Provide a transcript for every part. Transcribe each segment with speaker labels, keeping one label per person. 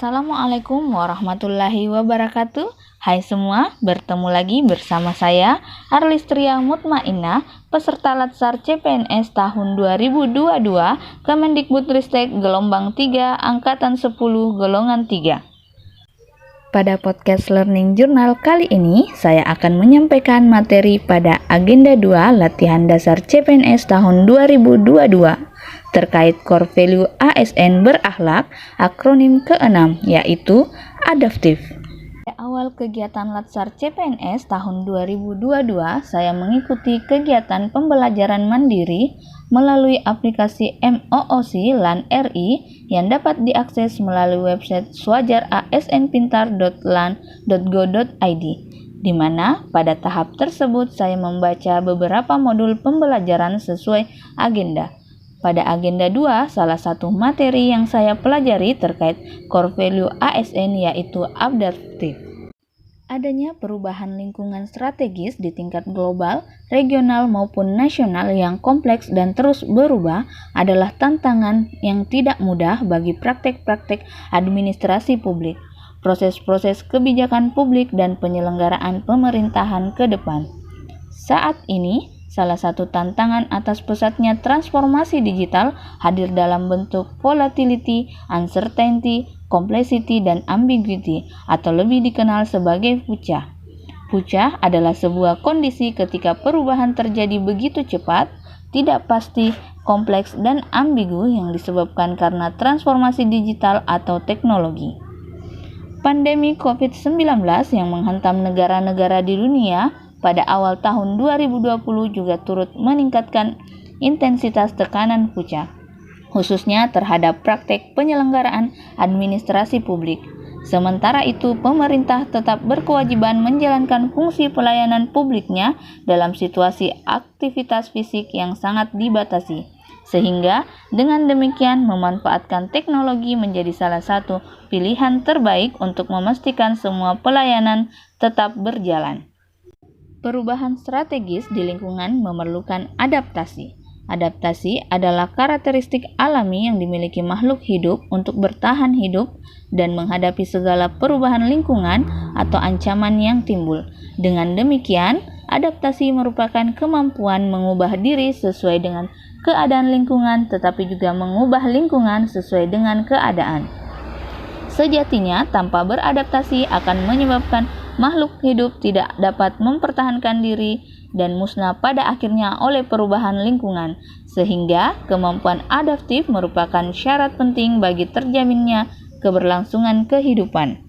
Speaker 1: Assalamualaikum warahmatullahi wabarakatuh. Hai semua, bertemu lagi bersama saya Arlistria Mutmainnah, peserta Latsar CPNS tahun 2022 Kemendikbudristek gelombang 3 angkatan 10 golongan 3. Pada podcast Learning Journal kali ini, saya akan menyampaikan materi pada agenda 2 latihan dasar CPNS tahun 2022 terkait core value ASN berakhlak, akronim ke-6 yaitu adaptif. Pada awal kegiatan Latsar CPNS tahun 2022, saya mengikuti kegiatan pembelajaran mandiri melalui aplikasi MOOC LAN RI yang dapat diakses melalui website swajarasnpintar.lan.go.id, di mana pada tahap tersebut saya membaca beberapa modul pembelajaran sesuai agenda. Pada agenda 2, salah satu materi yang saya pelajari terkait core value ASN yaitu adaptif. Adanya perubahan lingkungan strategis di tingkat global, regional maupun nasional yang kompleks dan terus berubah adalah tantangan yang tidak mudah bagi praktek-praktek administrasi publik, proses-proses kebijakan publik dan penyelenggaraan pemerintahan ke depan. Saat ini, salah satu tantangan atas pesatnya transformasi digital hadir dalam bentuk volatility, uncertainty, complexity, dan ambiguity, atau lebih dikenal sebagai VUCA. VUCA adalah sebuah kondisi ketika perubahan terjadi begitu cepat, tidak pasti, kompleks, dan ambigu yang disebabkan karena transformasi digital atau teknologi. Pandemi COVID-19 yang menghantam negara-negara di dunia pada awal tahun 2020 juga turut meningkatkan intensitas tekanan VUCA, khususnya terhadap praktek penyelenggaraan administrasi publik. Sementara itu, pemerintah tetap berkewajiban menjalankan fungsi pelayanan publiknya dalam situasi aktivitas fisik yang sangat dibatasi, sehingga dengan demikian memanfaatkan teknologi menjadi salah satu pilihan terbaik untuk memastikan semua pelayanan tetap berjalan. Perubahan strategis di lingkungan memerlukan adaptasi. Adaptasi adalah karakteristik alami yang dimiliki makhluk hidup untuk bertahan hidup dan menghadapi segala perubahan lingkungan atau ancaman yang timbul. Dengan demikian, adaptasi merupakan kemampuan mengubah diri sesuai dengan keadaan lingkungan, tetapi juga mengubah lingkungan sesuai dengan keadaan. Sejatinya, tanpa beradaptasi akan menyebabkan makhluk hidup tidak dapat mempertahankan diri dan musnah pada akhirnya oleh perubahan lingkungan, sehingga kemampuan adaptif merupakan syarat penting bagi terjaminnya keberlangsungan kehidupan.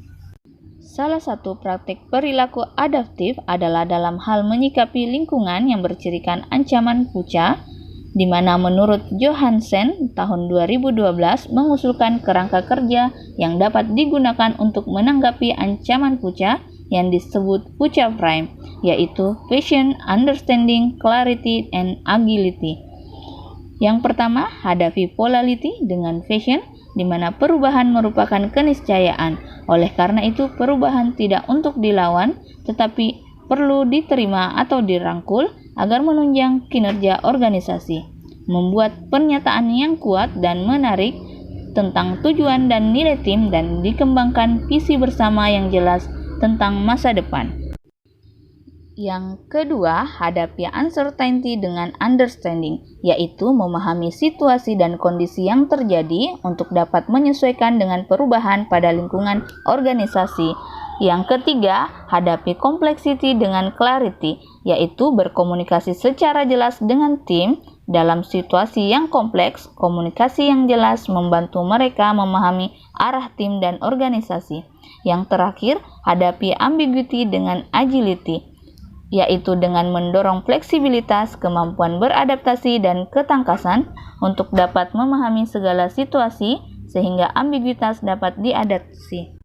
Speaker 1: Salah satu praktik perilaku adaptif adalah dalam hal menyikapi lingkungan yang bercirikan ancaman VUCA, di mana menurut Johansen tahun 2012 mengusulkan kerangka kerja yang dapat digunakan untuk menanggapi ancaman VUCA yang disebut VUCA Prime, yaitu Vision, Understanding, Clarity, and Agility. Yang pertama, hadapi volatility dengan vision, di mana perubahan merupakan keniscayaan. Oleh karena itu, perubahan tidak untuk dilawan, tetapi perlu diterima atau dirangkul agar menunjang kinerja organisasi. Membuat pernyataan yang kuat dan menarik tentang tujuan dan nilai tim dan dikembangkan visi bersama yang jelas tentang masa depan. Yang kedua, hadapi uncertainty dengan understanding, yaitu memahami situasi dan kondisi yang terjadi untuk dapat menyesuaikan dengan perubahan pada lingkungan organisasi. Yang ketiga, hadapi complexity dengan clarity, yaitu berkomunikasi secara jelas dengan tim dalam situasi yang kompleks. Komunikasi yang jelas membantu mereka memahami arah tim dan organisasi. Yang terakhir, hadapi ambiguity dengan agility, yaitu dengan mendorong fleksibilitas, kemampuan beradaptasi, dan ketangkasan untuk dapat memahami segala situasi sehingga ambiguitas dapat diadaptasi.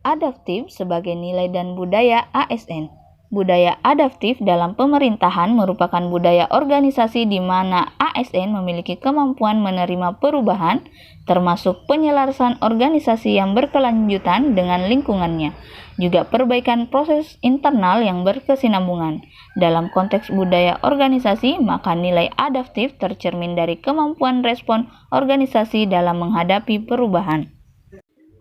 Speaker 1: Adaptif sebagai nilai dan budaya ASN. Budaya adaptif dalam pemerintahan merupakan budaya organisasi di mana ASN memiliki kemampuan menerima perubahan, termasuk penyelarasan organisasi yang berkelanjutan dengan lingkungannya, juga perbaikan proses internal yang berkesinambungan. Dalam konteks budaya organisasi, maka nilai adaptif tercermin dari kemampuan respon organisasi dalam menghadapi perubahan.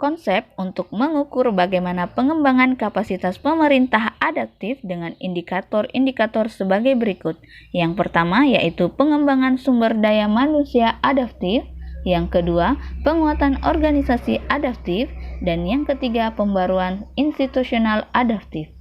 Speaker 1: konsep untuk mengukur bagaimana pengembangan kapasitas pemerintah adaptif dengan indikator-indikator sebagai berikut. Yang pertama yaitu pengembangan sumber daya manusia adaptif, yang kedua penguatan organisasi adaptif, dan yang ketiga pembaruan institusional adaptif.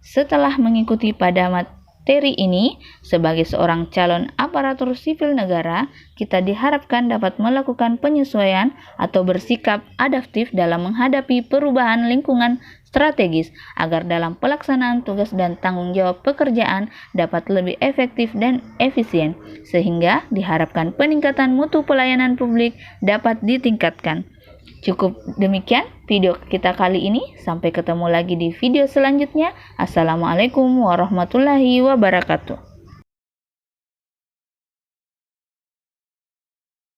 Speaker 1: Setelah mengikuti pada materi ini, sebagai seorang calon aparatur sipil negara, kita diharapkan dapat melakukan penyesuaian atau bersikap adaptif dalam menghadapi perubahan lingkungan strategis agar dalam pelaksanaan tugas dan tanggung jawab pekerjaan dapat lebih efektif dan efisien, sehingga diharapkan peningkatan mutu pelayanan publik dapat ditingkatkan. Cukup demikian video kita kali ini. Sampai ketemu lagi di video selanjutnya. Assalamualaikum warahmatullahi wabarakatuh.